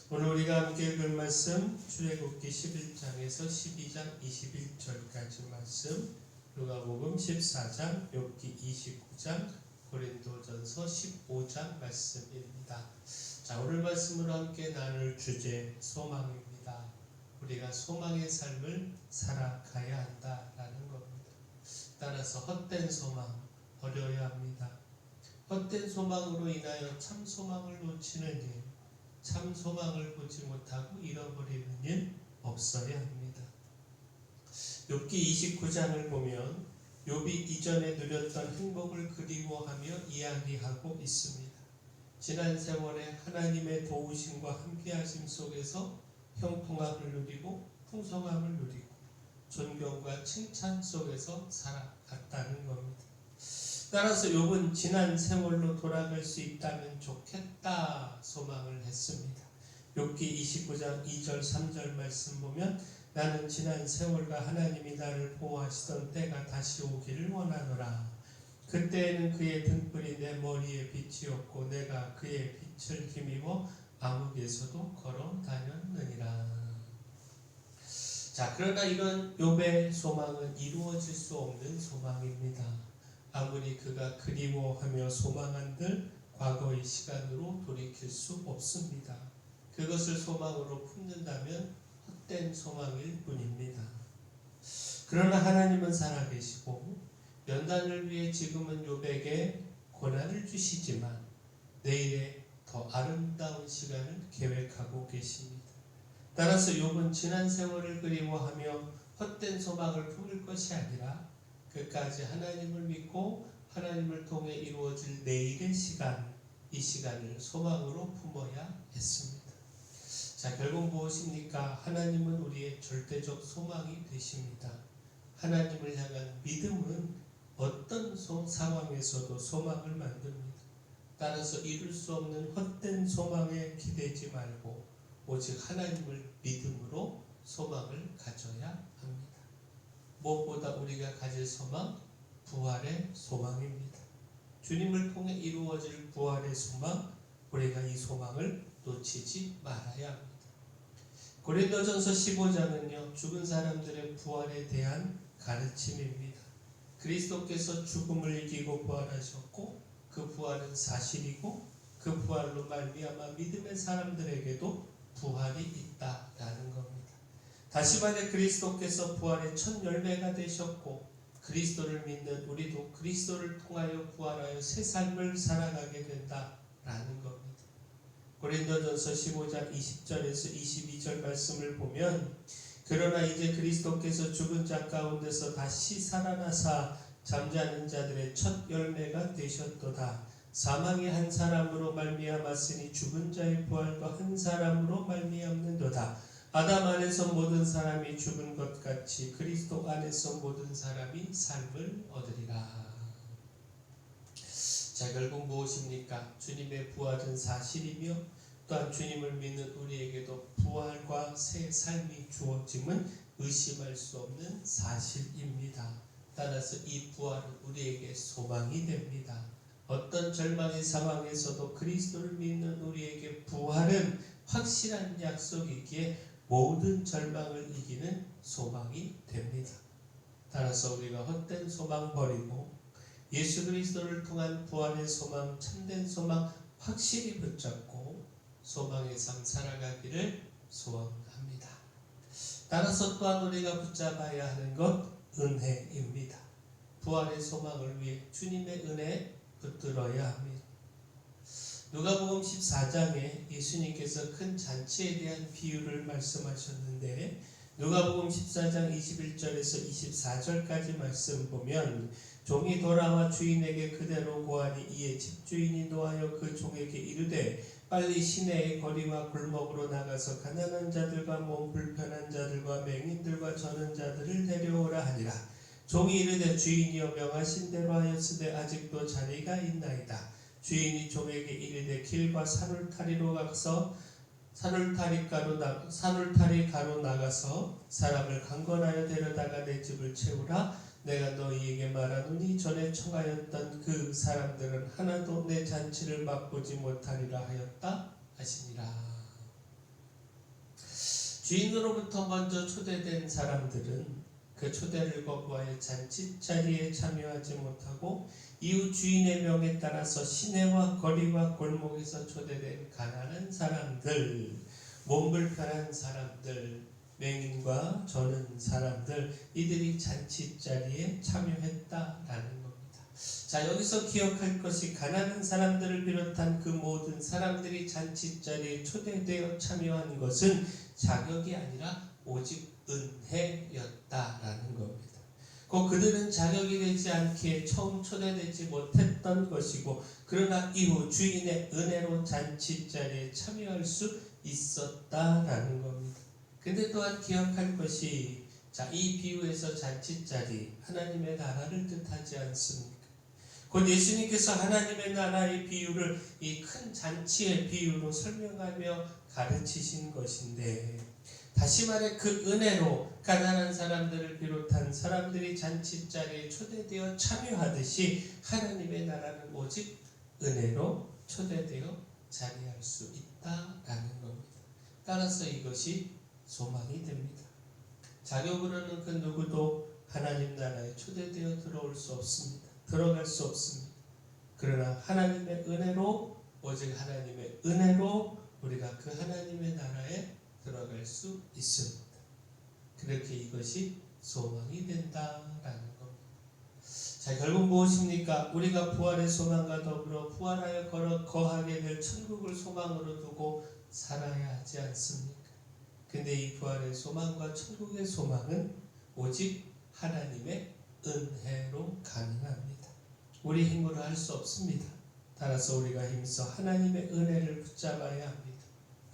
오늘 우리가 함께 읽을 말씀 출애굽기 11장에서 12장 21절까지 말씀, 누가복음 14장, 욥기 29장, 고린도전서 15장 말씀입니다. 자, 오늘 말씀으로 함께 나눌 주제 소망입니다. 우리가 소망의 삶을 살아가야 한다라는 겁니다. 따라서 헛된 소망 버려야 합니다. 헛된 소망으로 인하여 참 소망을 놓치는 일, 참 소망을 보지 못하고 잃어버리는 일 없어야 합니다. 욥기 29장을 보면 욥이 이전에 누렸던 행복을 그리워하며 이야기하고 있습니다. 지난 세월에 하나님의 도우심과 함께하심 속에서 형통함을 누리고 풍성함을 누리고 존경과 칭찬 속에서 살아갔다는 겁니다. 따라서 욥은 지난 세월로 돌아갈 수 있다면 좋겠다 소망을 했습니다. 욥기 29장 2절 3절 말씀 보면 나는 지난 세월과 하나님이 나를 보호하시던 때가 다시 오기를 원하노라. 그때에는 그의 등불이 내 머리에 빛이었고 내가 그의 빛을 힘입어 암흑에서도 걸어 다녔느니라. 자, 그러나 이런 욥의 소망은 이루어질 수 없는 소망입니다. 아무리 그가 그리워하며 소망한들 과거의 시간으로 돌이킬 수 없습니다. 그것을 소망으로 품는다면 헛된 소망일 뿐입니다. 그러나 하나님은 살아계시고 연단을 위해 지금은 욥에게 고난을 주시지만 내일에 더 아름다운 시간을 계획하고 계십니다. 따라서 욥은 지난 세월을 그리워하며 헛된 소망을 품을 것이 아니라 끝까지 하나님을 믿고 하나님을 통해 이루어질 내일의 시간, 이 시간을 소망으로 품어야 했습니다. 자, 결국 무엇입니까? 하나님은 우리의 절대적 소망이 되십니다. 하나님을 향한 믿음은 어떤 상황에서도 소망을 만듭니다. 따라서 이룰 수 없는 헛된 소망에 기대지 말고 오직 하나님을 믿음으로 소망을 가져야 합니다. 무엇보다 우리가 가질 소망, 부활의 소망입니다. 주님을 통해 이루어질 부활의 소망, 우리가 이 소망을 놓치지 말아야 합니다. 고린도전서 15장은요, 죽은 사람들의 부활에 대한 가르침입니다. 그리스도께서 죽음을 이기고 부활하셨고 그 부활은 사실이고 그 부활로 말미암아 믿음의 사람들에게도 부활이 있다라는 겁니다. 다시 말해 그리스도께서 부활의 첫 열매가 되셨고 그리스도를 믿는 우리도 그리스도를 통하여 부활하여 새 삶을 살아가게 된다라는 겁니다. 고린도전서 15장 20절에서 22절 말씀을 보면 그러나 이제 그리스도께서 죽은 자 가운데서 다시 살아나사 잠자는 자들의 첫 열매가 되셨도다. 사망이 한 사람으로 말미암았으니 죽은 자의 부활도 한 사람으로 말미암는도다. 아담 안에서 모든 사람이 죽은 것 같이 그리스도 안에서 모든 사람이 삶을 얻으리라. 자, 결국 무엇입니까? 주님의 부활은 사실이며 또한 주님을 믿는 우리에게도 부활과 새 삶이 주어짐은 의심할 수 없는 사실입니다. 따라서 이 부활은 우리에게 소망이 됩니다. 어떤 절망의 상황에서도 그리스도를 믿는 우리에게 부활은 확실한 약속이기에 모든 절망을 이기는 소망이 됩니다. 따라서 우리가 헛된 소망 버리고 예수 그리스도를 통한 부활의 소망, 참된 소망 확실히 붙잡고 소망의 삶 살아가기를 소원합니다. 따라서 또한 우리가 붙잡아야 하는 것 은혜입니다. 부활의 소망을 위해 주님의 은혜에 붙들어야 합니다. 누가복음 14장에 예수님께서 큰 잔치에 대한 비유를 말씀하셨는데 누가복음 14장 21절에서 24절까지 말씀 보면 종이 돌아와 주인에게 그대로 고하니 이에 집주인이 노하여 그 종에게 이르되 빨리 시내의 거리와 골목으로 나가서 가난한 자들과 몸 불편한 자들과 맹인들과 저는 자들을 데려오라 하니라. 종이 이르되 주인이여 명하신 대로 하였으되 아직도 자리가 있나이다. 주인이 종에게 이르되 길과 산울타리로 가서 산울타리 가로 나가서 사람을 강권하여 데려다가 내 집을 채우라. 내가 너희에게 말하노니 전에 청하였던 그 사람들은 하나도 내 잔치를 맛보지 못하리라 하였다 하시니라. 주인으로부터 먼저 초대된 사람들은 그 초대를 거부하여 잔치자리에 참여하지 못하고 이후 주인의 명에 따라서 시내와 거리와 골목에서 초대된 가난한 사람들, 몸 불편한 사람들, 맹인과 저는 사람들, 이들이 잔치자리에 참여했다라는 겁니다. 자, 여기서 기억할 것이 가난한 사람들을 비롯한 그 모든 사람들이 잔치자리에 초대되어 참여한 것은 자격이 아니라 오직 은혜였다라는 겁니다. 그들은 자격이 되지 않기에 처음 초대되지 못했던 것이고, 그러나 이후 주인의 은혜로 잔치자리에 참여할 수 있었다라는 겁니다. 근데 또한 기억할 것이, 자, 이 비유에서 잔치자리, 하나님의 나라를 뜻하지 않습니까? 곧 예수님께서 하나님의 나라의 비유를 이 큰 잔치의 비유로 설명하며 가르치신 것인데, 다시 말해 그 은혜로 가난한 사람들을 비롯한 사람들이 잔치자리에 초대되어 참여하듯이 하나님의 나라는 오직 은혜로 초대되어 자리할 수 있다라는 겁니다. 따라서 이것이 소망이 됩니다. 자격으로는 그 누구도 하나님 나라에 초대되어 들어올 수 없습니다. 들어갈 수 없습니다. 그러나 하나님의 은혜로, 오직 하나님의 은혜로 우리가 그 하나님의 나라에 들어갈 수 있습니다. 그렇게 이것이 소망이 된다라는 겁니다. 자, 결국 무엇입니까? 우리가 부활의 소망과 더불어 부활하여 거하게 될 천국을 소망으로 두고 살아야 하지 않습니까? 근데 이 부활의 소망과 천국의 소망은 오직 하나님의 은혜로 가능합니다. 우리 힘으로 할 수 없습니다. 따라서 우리가 힘써 하나님의 은혜를 붙잡아야 합니다.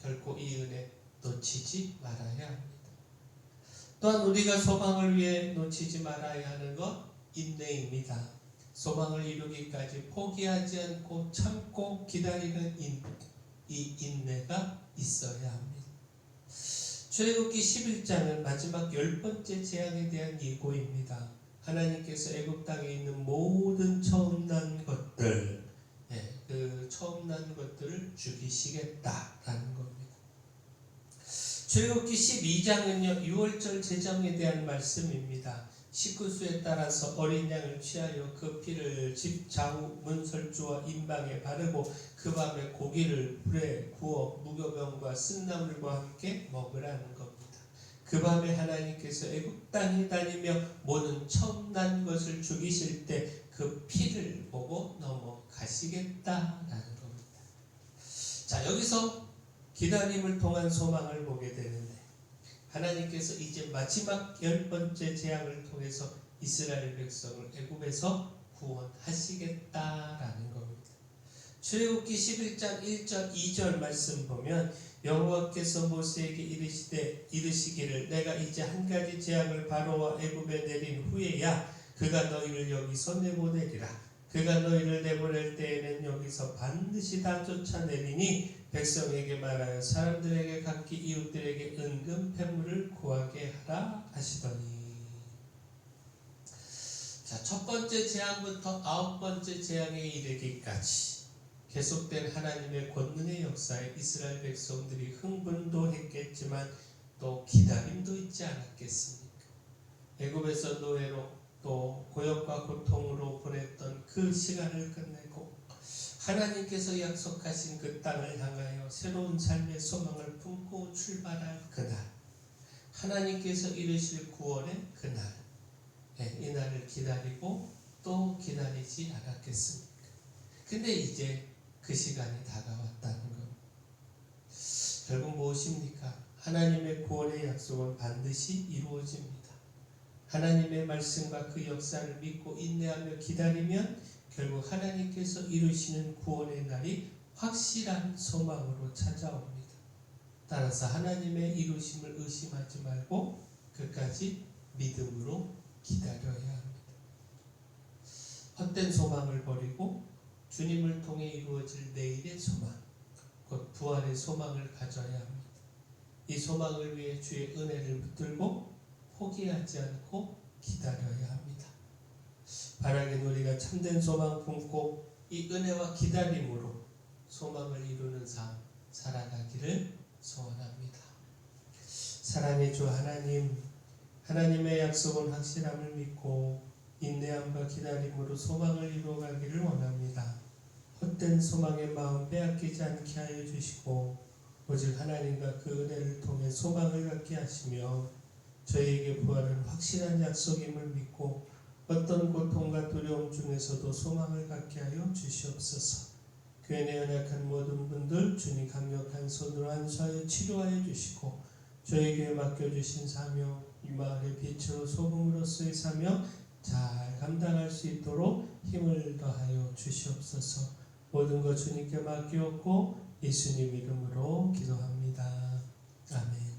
결코 이 은혜 놓치지 말아야 합니다. 또한 우리가 소망을 위해 놓치지 말아야 하는 것, 인내입니다. 소망을 이루기까지 포기하지 않고 참고 기다리는 이 인내가 있어야 합니다. 출애굽기 11장은 마지막 10번째 재앙에 대한 예고입니다. 하나님께서 애굽 땅에 있는 모든 처음 난 것들, 그 처음 난 것들을 죽이시겠다라는 겁니다. 출애굽기 12장은요 6월절 제정에 대한 말씀입니다. 식구수에 따라서 어린 양을 취하여 그 피를 집 좌우 문설주와 임방에 바르고 그 밤에 고기를 불에 구워 무교병과 쓴나물과 함께 먹으라는 겁니다. 그 밤에 하나님께서 애굽 땅에 다니며 모든 처음 난 것을 죽이실 때 그 피를 보고 넘어가시겠다라는 겁니다. 자, 여기서 기다림을 통한 소망을 보게 되는데, 하나님께서 이제 마지막 10번째 재앙을 통해서 이스라엘 백성을 애굽에서 구원하시겠다라는 겁니다. 출애굽기 11장 1절 2절 말씀 보면 여호와께서 모세에게 이르시기를 내가 이제 한 가지 재앙을 바로와 애굽에 내린 후에야 그가 너희를 여기서 내보내리라. 그가 너희를 내보낼 때에는 여기서 반드시 다 쫓아내리니 백성에게 말하여 사람들에게 각기 이웃들에게 은금 패물을 구하게 하라 하시더니. 자, 첫 번째 재앙부터 9번째 재앙에 이르기까지 계속된 하나님의 권능의 역사에 이스라엘 백성들이 흥분도 했겠지만 또 기다림도 있지 않았겠습니까? 애굽에서 노예로 또 고역과 고통으로 보냈던 그 시간을 끝내고 하나님께서 약속하신 그 땅을 향하여 새로운 삶의 소망을 품고 출발할 그날, 하나님께서 이루실 구원의 그날, 이 날을 기다리고 또 기다리지 않았겠습니까? 근데 이제 그 시간이 다가왔다는 겁니다. 결국 무엇입니까? 하나님의 구원의 약속은 반드시 이루어집니다. 하나님의 말씀과 그 역사를 믿고 인내하며 기다리면 결국 하나님께서 이루시는 구원의 날이 확실한 소망으로 찾아옵니다. 따라서 하나님의 이루심을 의심하지 말고 끝까지 믿음으로 기다려야 합니다. 헛된 소망을 버리고 주님을 통해 이루어질 내일의 소망, 곧 부활의 소망을 가져야 합니다. 이 소망을 위해 주의 은혜를 붙들고 포기하지 않고 기다려야 합니다. 바라긴 우리가 참된 소망 품고 이 은혜와 기다림으로 소망을 이루는 삶 살아가기를 소원합니다. 사랑의 주 하나님, 하나님의 약속은 확실함을 믿고 인내함과 기다림으로 소망을 이루어가기를 원합니다. 헛된 소망의 마음 빼앗기지 않게 하여 주시고 오직 하나님과 그 은혜를 통해 소망을 갖게 하시며 저희에게 부활은 확실한 약속임을 믿고 어떤 고통과 두려움 중에서도 소망을 갖게 하여 주시옵소서. 교회 내 연약한 모든 분들 주님 강력한 손으로 안수하여 치료하여 주시고 저희 교회 맡겨주신 사명, 이 마을의 빛으로 소금으로서의 사명 잘 감당할 수 있도록 힘을 더하여 주시옵소서. 모든 것 주님께 맡기옵고 예수님 이름으로 기도합니다. 아멘.